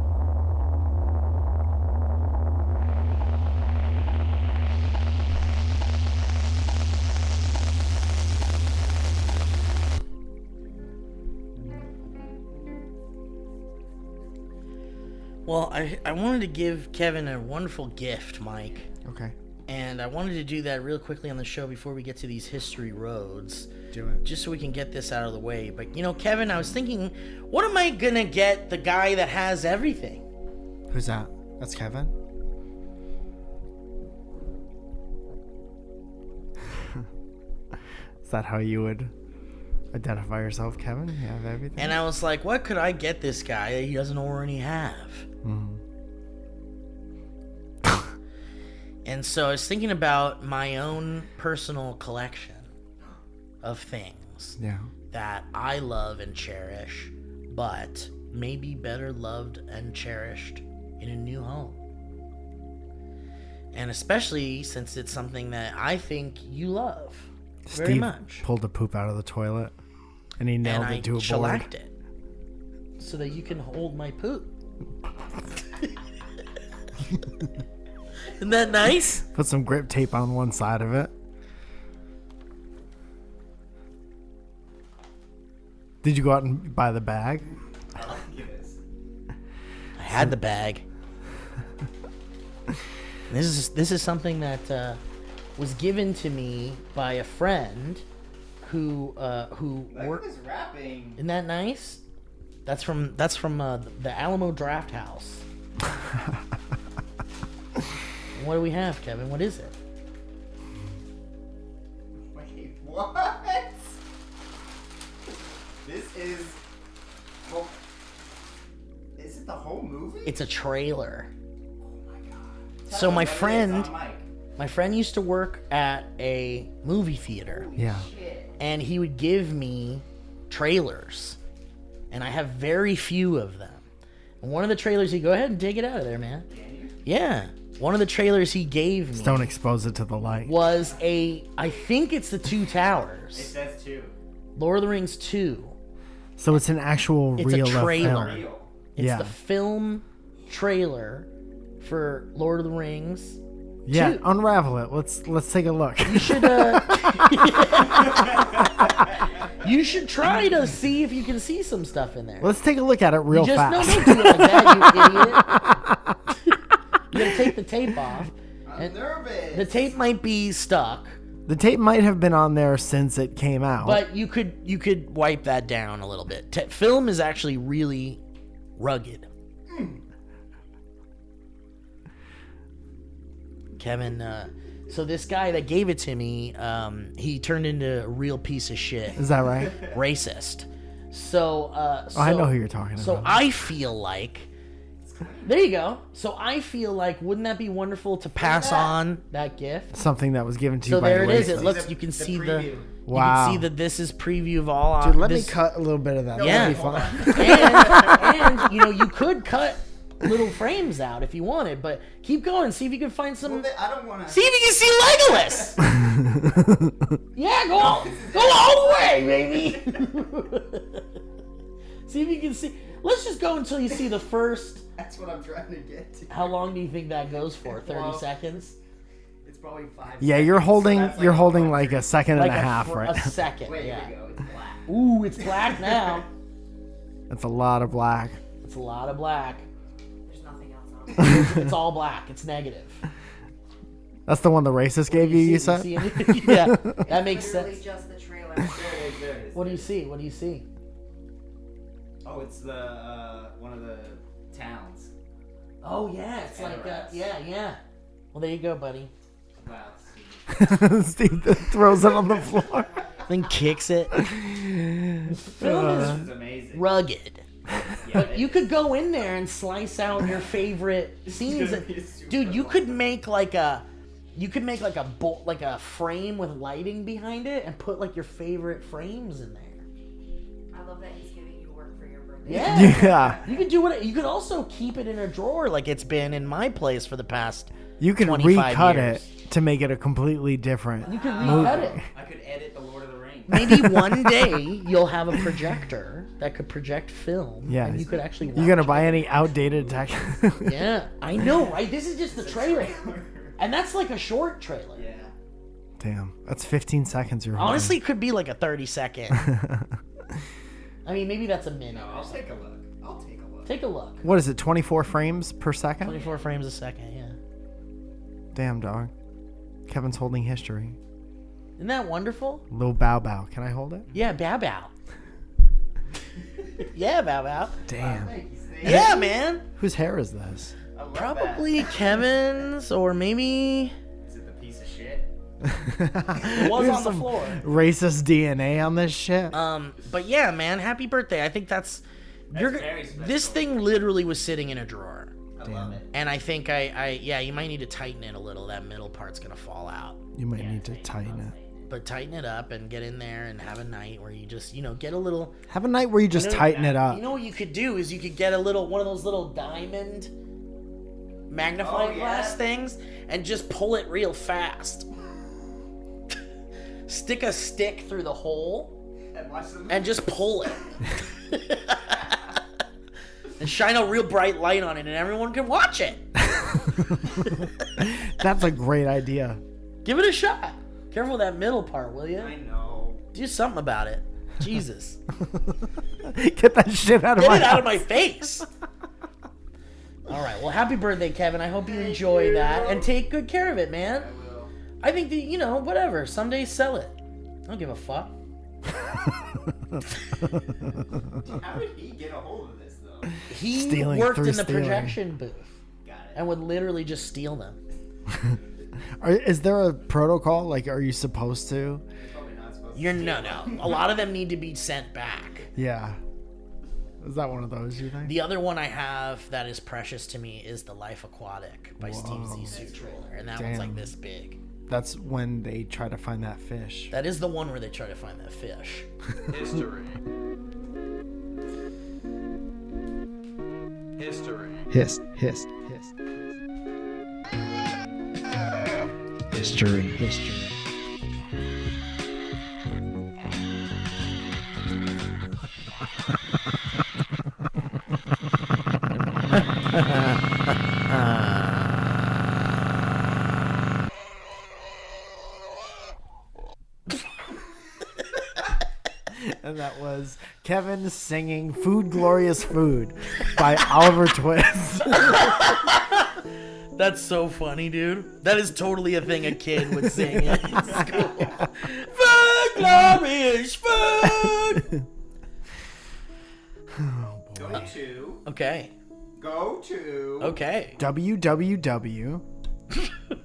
Well, I wanted to give Kevin a wonderful gift, Mike. Okay. And I wanted to do that real quickly on the show before we get to these history roads. Do it. Just so we can get this out of the way. But, you know, Kevin, I was thinking, what am I going to get the guy that has everything? Who's that? That's Kevin? Is that how you would identify yourself, Kevin? You have everything? And I was like, what could I get this guy that he doesn't already have? And so I was thinking about my own personal collection of things that I love and cherish, but maybe better loved and cherished in a new home. And especially since it's something that I think you love very Steve much. Pulled the poop out of the toilet and he nailed it to a board. Shellacked it so that you can hold my poop. Isn't that nice? Put some grip tape on one side of it. Did you go out and buy the bag? I had the bag. This is something that was given to me by a friend who worked. Look at this wrapping. Isn't that nice? That's from the Alamo Draft House. What do we have, Kevin? What is it? Wait, what? This is. Well, is it the whole movie? It's a trailer. Oh my god. So my friend, My friend used to work at a movie theater. Yeah. And he would give me trailers. And I have very few of them. And one of the trailers, he go ahead and take it out of there, man. Yeah. One of the trailers he gave me Just don't expose it to the light. was I think it's the Two Towers. It says 2. Lord of the Rings 2. So it's an actual It's reel a of trailer. film. It's Yeah. the film trailer for Lord of the Rings. Yeah, 2. unravel it. Let's take a look. You should you should try to see if you can see some stuff in there. Let's take a look at it real Just fast. no, don't do it like that, you idiot. You gotta take the tape off. I'm nervous. The tape might be stuck, The tape might have been on there since it came out. but you could wipe that down a little bit. Film is actually really rugged. Kevin, so this guy that gave it to me, he turned into a real piece of shit. Is that right? Racist. So, I know who you're talking So about. I feel like, there you go. So I feel like, wouldn't that be wonderful to pass on that gift? Something that was given to you So by there a it is. racist. It looks. the- You can the see the. preview. Wow. You can see that this is preview of all. Dude, let me this- cut a little bit of that. Yeah. That'll be fun. and you could cut little frames out if you wanted, but keep going. See if you can find some. I don't want to. See if you can see Legolas. Yeah, go all the way, baby. See if you can see. Let's just go until you see the first. That's what I'm trying to get to. How long do you think that goes for? 30 Well, seconds? It's probably 5 Yeah, seconds, you're holding so that's you're like holding like a second Like and a half, right? A second. Wait, yeah. here we go. It's black. Ooh, it's black now. That's a lot of black. It's a lot of black. There's nothing else on it. It's all black. It's negative. That's the one the racist gave you, you said? see anything? Yeah, that makes Literally sense. just the trailer. There it is, there it is. What do you see? What do you see? Oh, it's the one of the towns. Oh yeah, it's like Cataracts. yeah. Well, there you go, buddy. Wow. Steve throws it on the floor. Then kicks it. Film This is is amazing. rugged. Yeah, But you could go in there and slice out your favorite scenes. gonna be a super Dude, you long could make like a like a frame with lighting behind it and put like your favorite frames in there. I love that he's giving you work for your birthday. Yeah. Yeah. You could do what you could also keep it in a drawer like it's been in my place for the past You can 25 recut years. it to make it a completely different. You could movie. recut it. I could edit the Lord of the Rings. Maybe one day you'll have a projector that could project film. Yeah. And you could actually watch You gonna it. buy any outdated tech? Yeah, I know, right? This is just the trailer. And that's like a short trailer. Yeah. Damn, that's 15 seconds. You're holding. Honestly, it could be like a 30-second. I mean, maybe that's a minute. No, I'll take a look. I'll take a look. Take a look. What is it? 24 frames per second? 24 frames a second, yeah. Damn, dog. Kevin's holding history. Isn't that wonderful? Little bow bow. Can I hold it? Yeah, bow bow. Yeah, bow bow. Damn. Thank you, Steve. Yeah, man. Whose hair is this? I love Probably Kevin's or maybe that. Is it the piece of shit? it was There's on the some floor. Racist DNA on this shit. But yeah, man, happy birthday. I think that's very special. this thing literally was sitting in a drawer. I love it. And I think yeah, you might need to tighten it a little. That middle part's gonna fall out. You might need to tighten it. But tighten it up and get in there and have a night where you just, get a little. Have a night where you just tighten it up. You know what you could do is you could get one of those little diamond magnifying glass things and just pull it real fast. Stick a stick through the hole And watch them. and just pull it. And shine a real bright light on it and everyone can watch it. That's a great idea. Give it a shot. Careful of that middle part, will you? I know. Do something about it. Jesus. Get that shit out of Get my it out of house. my face. All right. Well, happy birthday, Kevin. I hope you enjoy that and take good care of it, man. I will. I think that, whatever. Someday sell it. I don't give a fuck. How did he get a hold of this, though? He Stealing worked through in the stealing. projection booth Got it. and would literally just steal them. Is there a protocol? Like, are you supposed to? Probably not supposed to. No. A lot of them need to be sent back. Yeah. Is that one of those, you think? The other one I have that is precious to me is The Life Aquatic by Steve Zissou trailer. And that one's like this big. That's when they try to find that fish. That is the one where they try to find that fish. History. History. History. And that was Kevin singing Food Glorious Food by Oliver Twist. That's so funny, dude. That is totally a thing a kid would sing in school. Food glorious food. Go to. Okay. Go to. Okay. www.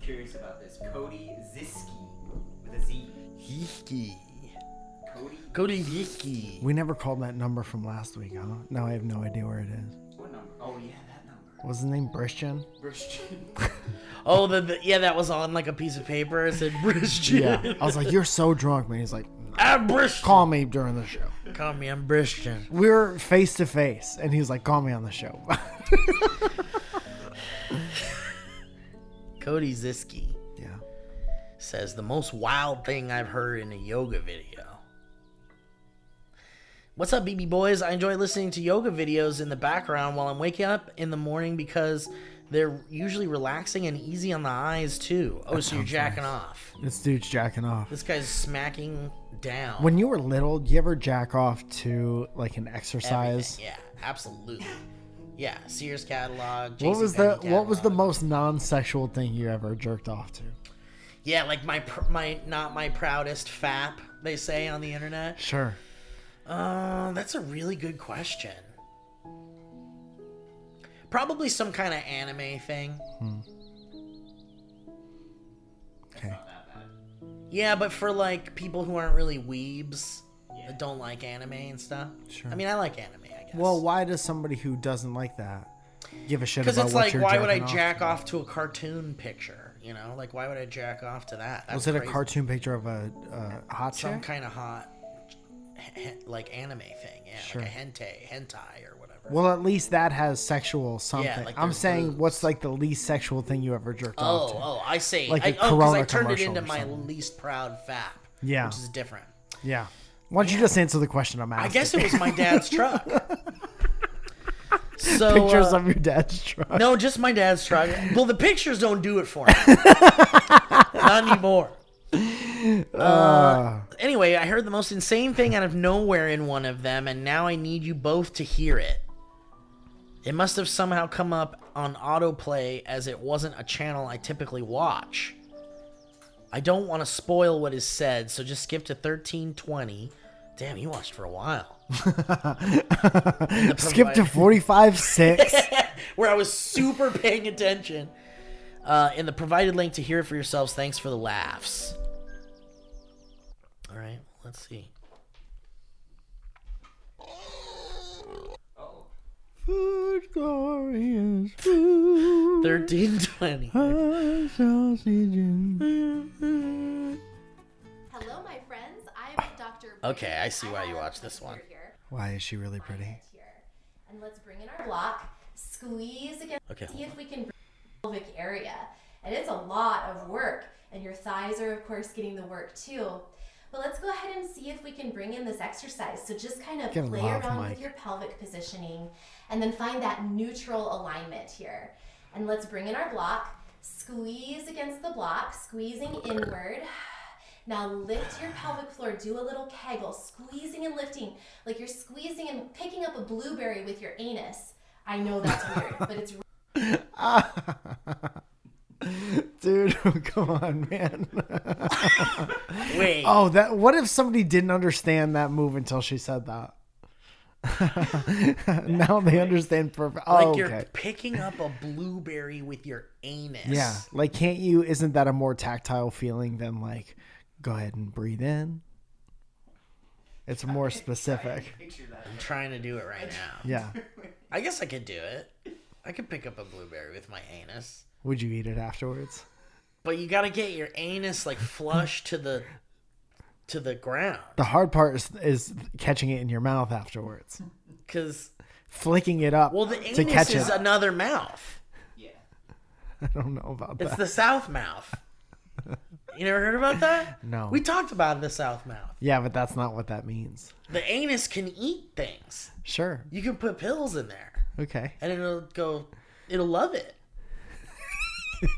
Curious about this. Cody Ziski with a Z. Yiki. Cody. Yiki. We never called that number from last week, huh? Now I have no idea where it is. What number? Oh yeah, that number. What's his name? Christian? Christian. Oh, yeah, that was on like a piece of paper. It said Christian. Yeah. I was like, you're so drunk, man. He's like, I'm Christian. call me during the show. Call me, I'm Christian. We were face to face, and he was like, call me on the show. Cody Ziski Yeah. says the most wild thing I've heard in a yoga video. What's up, BB boys? I enjoy listening to yoga videos in the background while I'm waking up in the morning because they're usually relaxing and easy on the eyes too. Oh, so you're jacking off. This dude's jacking off. This guy's smacking down. When you were little, did you ever jack off to like an exercise? Everything. Yeah, absolutely. Yeah, Sears catalog. What was the JCPenney most non-sexual thing you ever jerked off to? Yeah, like my not my proudest fap, they say on the internet. Sure. That's a really good question. Probably some kind of anime thing. Okay. Yeah, but for like people who aren't really weebs that don't like anime and stuff. Sure. I mean, I like anime, I guess. Well, why does somebody who doesn't like that give a shit about because it's what like, you're why would I jacking jack to? off to a cartoon picture? You know, like why would I jack off to that? That's Was it a crazy. cartoon picture of a hot Some chick? kind of hot, like anime thing, yeah, Sure. like a hentai or whatever. Well, at least that has sexual something. like I'm there's saying, boobs. what's like the least sexual thing you ever jerked off to? I see. Like a Because Corona I turned it commercial into or my something. least proud fap. Yeah. Which is different. Yeah. Why don't you just answer the question I'm asking? I guess it was my dad's truck. So Pictures of your dad's truck. no, just my dad's truck. Well, the pictures don't do it for me. Not anymore. Anyway, I heard the most insane thing out of nowhere in one of them, and now I need you both to hear it. It must have somehow come up on autoplay as it wasn't a channel I typically watch. I don't want to spoil what is said, so just skip to 1320. Damn, you watched for a while. Skip to 45:6. Where I was super paying attention. In the provided link to hear it for yourselves, thanks for the laughs. All right, let's see. Food glorious food. 1320. Hello, my friends. I'm Dr. Okay, I see why you watch this one. Why is she really pretty? Here. And let's bring in our block, squeeze again, Okay. see if we can bring the pelvic area. And it's a lot of work, and your thighs are, of course, getting the work too. But let's go ahead and see if we can bring in this exercise. So just kind of Get play loud, around Mike. with your pelvic positioning, and then find that neutral alignment here. And let's bring in our block, squeeze against the block, squeezing inward. Now lift your pelvic floor, do a little kegel, squeezing and lifting, like you're squeezing and picking up a blueberry with your anus. I know that's weird, but it's Dude, come on, man. Wait. Oh, what if somebody didn't understand that move until she said that? Now they understand perfect. Oh, Like okay. you're picking up a blueberry with your anus. Yeah, like isn't that a more tactile feeling than like, go ahead and breathe in? It's more specific. Picture that. I'm trying to do it right now. Yeah. I guess I could do it. I could pick up a blueberry with my anus. Would you eat it afterwards? But you gotta get your anus like flush to the ground. The hard part is catching it in your mouth afterwards. Cause Flicking it up well, the to anus catch is it. another mouth. Yeah. I don't know about It's that. the south mouth. You never heard about that? No. We talked about the south mouth. Yeah, but that's not what that means. The anus can eat things. Sure. You can put pills in there, Okay. and it'll love it.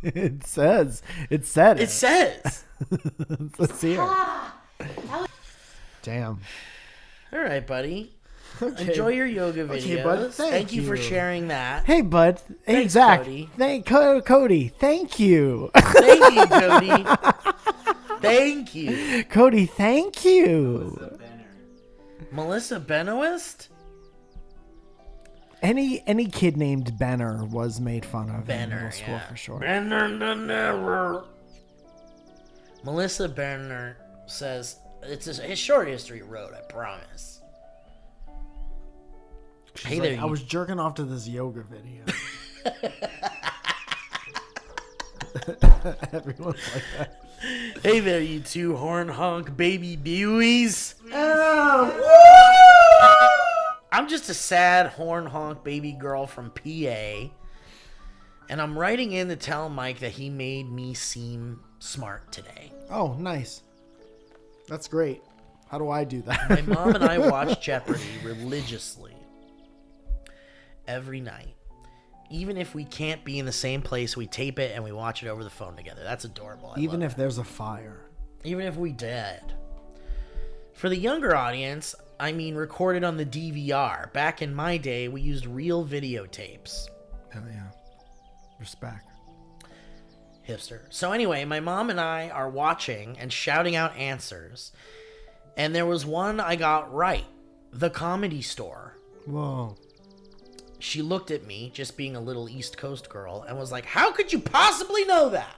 It says. It said It it. says. Let's see it. Ah, Damn. All right, buddy. Enjoy your yoga videos. Okay, bud. Thank you for you. sharing that. Hey, bud. Hey, Thanks, Zach. Cody. Cody. Thank you. Thank you, Cody. Thank you. Cody, thank you. The banner. Melissa Benoist? Any kid named Banner was made fun of in Banner, middle school yeah. for sure. Banner. Melissa Banner says, it's his short history wrote, I promise. She's Hey like, there, I you- was jerking off to this yoga video. Everyone's like that. Hey there, you two horn honk baby bewies. I'm just a sad horn honk baby girl from PA. And I'm writing in to tell Mike that he made me seem smart today. Oh, nice. That's great. How do I do that? My mom and I watch Jeopardy religiously every night. Even if we can't be in the same place, we tape it and we watch it over the phone together. That's adorable. I Even love if there's a fire. Even if we did. For the younger audience, I mean recorded on the DVR. Back in my day, we used real videotapes. Hell yeah. Respect. Hipster. So anyway, my mom and I are watching and shouting out answers. And there was one I got right. The Comedy Store. Whoa. She looked at me, just being a little East Coast girl, and was like, how could you possibly know that?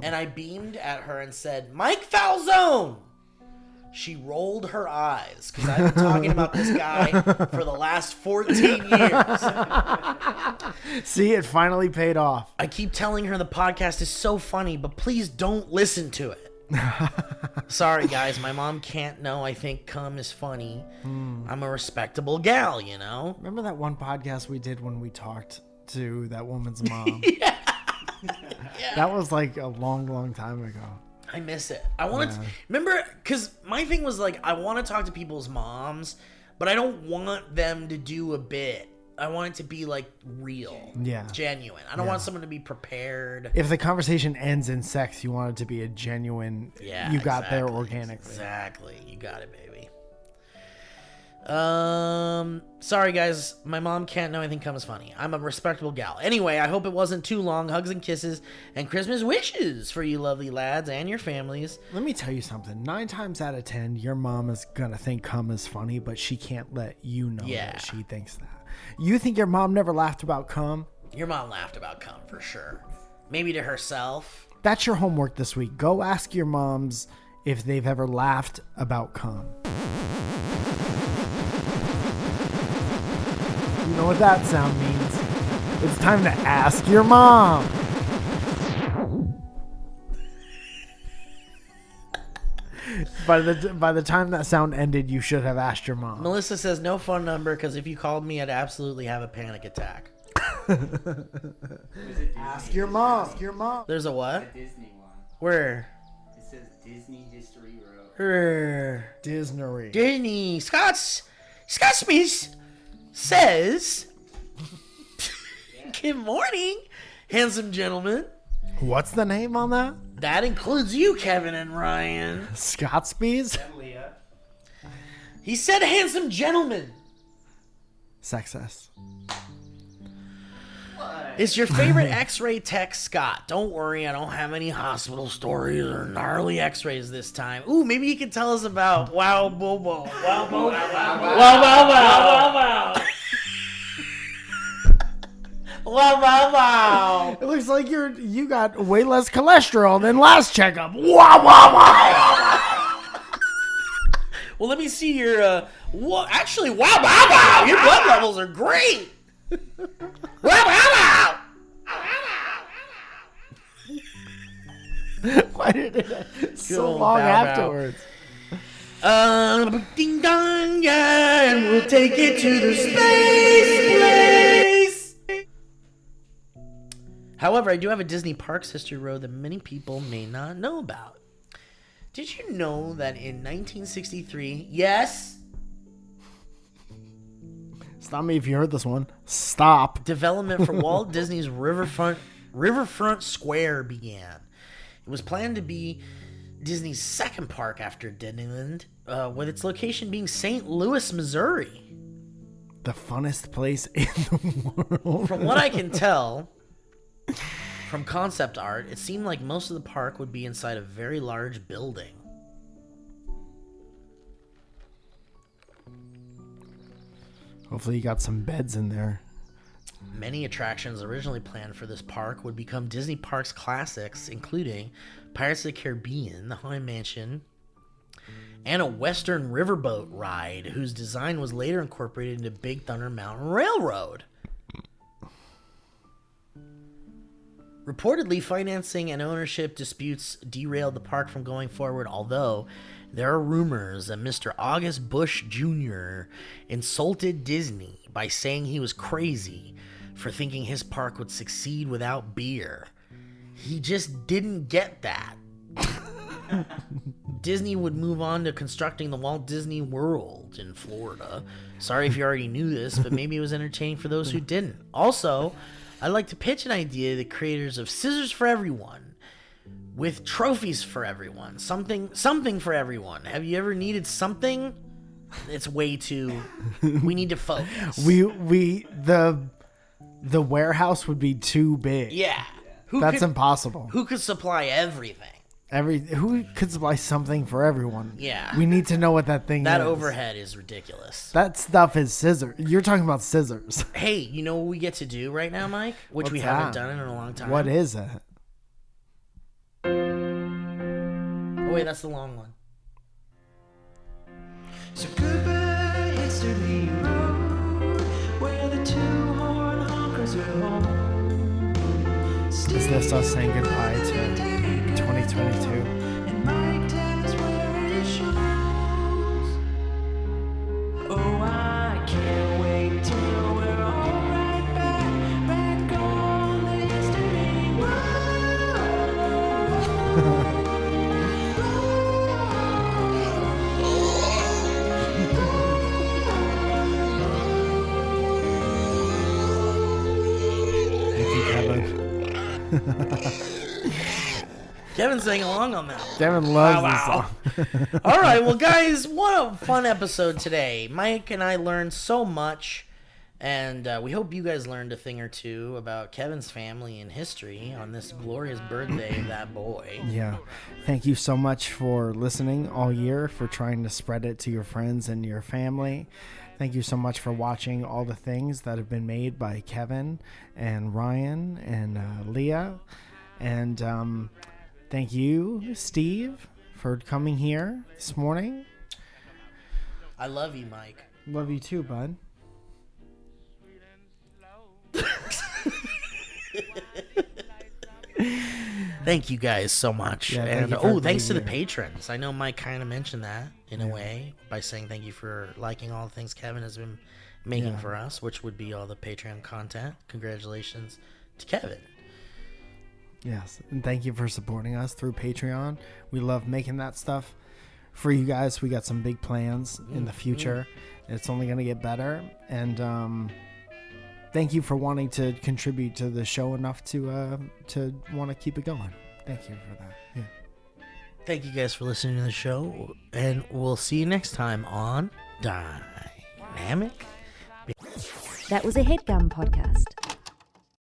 And I beamed at her and said, Mike Falzone! She rolled her eyes, because I've been talking about this guy for the last 14 years. See, it finally paid off. I keep telling her the podcast is so funny, but please don't listen to it. Sorry, guys, my mom can't know I think cum is funny. I'm a respectable gal, you know? Remember that one podcast we did when we talked to that woman's mom? Yeah. That was like a long, long time ago. I miss it. I want to remember, because my thing was like, I want to talk to people's moms, but I don't want them to do a bit. I want it to be like real, genuine. I don't want someone to be prepared. If the conversation ends in sex, you want it to be a genuine. Yeah, you got there exactly. organically. Exactly, you got it, baby. Sorry guys, my mom can't know anything comes funny. I'm a respectable gal. Anyway, I hope it wasn't too long. Hugs and kisses and Christmas wishes for you lovely lads and your families. Let me tell you something. 9 times out of 10, your mom is gonna think cum is funny, but she can't let you know that she thinks that. You think your mom never laughed about cum? Your mom laughed about cum for sure. Maybe to herself. That's your homework this week. Go ask your moms if they've ever laughed about cum. You know what that sound means. It's time to ask your mom. By the time that sound ended, you should have asked your mom. Melissa says no phone number because if you called me, I'd absolutely have a panic attack. Ask your mom. Ask your mom. There's a what? The Disney one. Where? It says Disney History Road. Disney. Disney. Scott Smith says, good morning, handsome gentlemen. What's the name on that? That includes you, Kevin and Ryan. Scotsby's? Leah. He said handsome gentlemen. Sexist. Is your favorite x-ray tech Scott? Don't worry, I don't have any hospital stories or gnarly x-rays this time. Ooh, maybe you can tell us about Wow Bobo. Wow Bobo. Wow. Wow. It looks like you got way less cholesterol than last checkup. Wow. Well, let me see your. Actually, wow! Your blood levels are great. Wow! Why did it so old long bow bow. afterwards? Ding dong, yeah, and we'll take it to the space place. However, I do have a Disney Parks history road that many people may not know about. Did you know that in 1963, yes, Stop me if you heard this one. Stop. development for Walt Disney's Riverfront Square began. It was planned to be Disney's second park after Disneyland, with its location being St. Louis, Missouri. The funnest place in the world. From what I can tell from concept art, it seemed like most of the park would be inside a very large building. Hopefully you got some beds in there. Many attractions originally planned for this park would become Disney Parks classics, including Pirates of the Caribbean, the Haunted Mansion, and a Western riverboat ride, whose design was later incorporated into Big Thunder Mountain Railroad. Reportedly, financing and ownership disputes derailed the park from going forward, although there are rumors that Mr. August Bush Jr. insulted Disney by saying he was crazy for thinking his park would succeed without beer. He just didn't get that. Disney would move on to constructing the Walt Disney World in Florida. Sorry if you already knew this, but maybe it was entertaining for those who didn't. Also, I'd like to pitch an idea to the creators of Scissors for Everyone, with trophies for everyone, something for everyone. Have you ever needed something? It's way too. We need to focus. The warehouse would be too big. Yeah. That's impossible. Who could supply everything? Who could supply something for everyone? Yeah. We need to know what that thing is. That overhead is ridiculous. That stuff is scissors. You're talking about scissors. Hey, you know what we get to do right now, Mike? Which we What's haven't that? done in a long time. What is it? Oh, wait, that's the long one. So goodbye history road, where the two horn honkers are home. Is this us saying goodbye to 2022? And Mike tells where it shows. Oh, I can't wait till we're all right back on the history Thank you, Kevin. Kevin's saying along on that one. Kevin loves Wow. this song. All right, well, guys, what a fun episode today. Mike and I learned so much, and we hope you guys learned a thing or two about Kevin's family and history on this glorious birthday of that boy. Yeah. Thank you so much for listening all year, for trying to spread it to your friends and your family. Thank you so much for watching all the things that have been made by Kevin and Ryan and Leah. And thank you, Steve, for coming here this morning. I love you, Mike. Love you too, bud. Thank you guys so much. Yeah, thank and you for thanks to the being here. patrons. I know Mike kind of mentioned that in a way by saying thank you for liking all the things Kevin has been making for us, which would be all the Patreon content. Congratulations to Kevin. Yes, and thank you for supporting us through Patreon. We love making that stuff for you guys. We got some big plans in the future. It's only going to get better. And thank you for wanting to contribute to the show enough to want to keep it going. Thank you for that. Yeah. Thank you guys for listening to the show, and we'll see you next time on Dynamic. That was a HeadGum podcast.